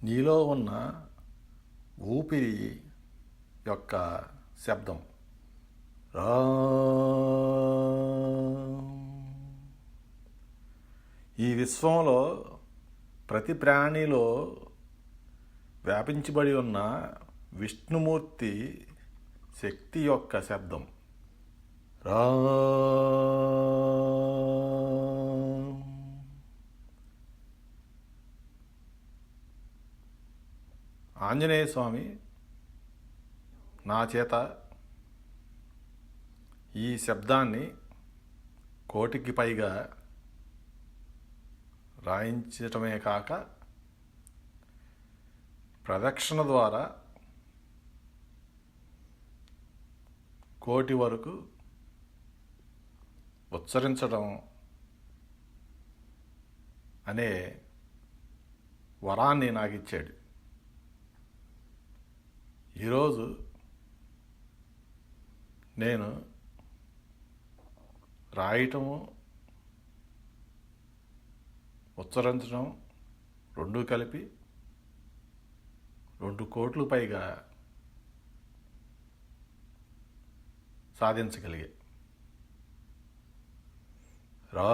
నీలో ఉన్న ఊపిరి యొక్క శబ్దం. రా. ఈ విశ్వంలో ప్రతి ప్రాణిలో వ్యాపించబడి ఉన్న విష్ణుమూర్తి శక్తి యొక్క శబ్దం. రా. ఆంజనేయ స్వామి నా చేత ఈ శబ్దాన్ని 1,000,000కి పైగా రాయించటమే కాక ప్రదక్షిణ ద్వారా 1,000,000 వరకు ఉచ్చరించడం అనే వరాన్ని నాకు ఇచ్చాడు. ఈరోజు నేను రాయటము ఉచ్చరించడం రెండూ కలిపి 2,00,00,000 పైగా సాధించగలిగే. రా.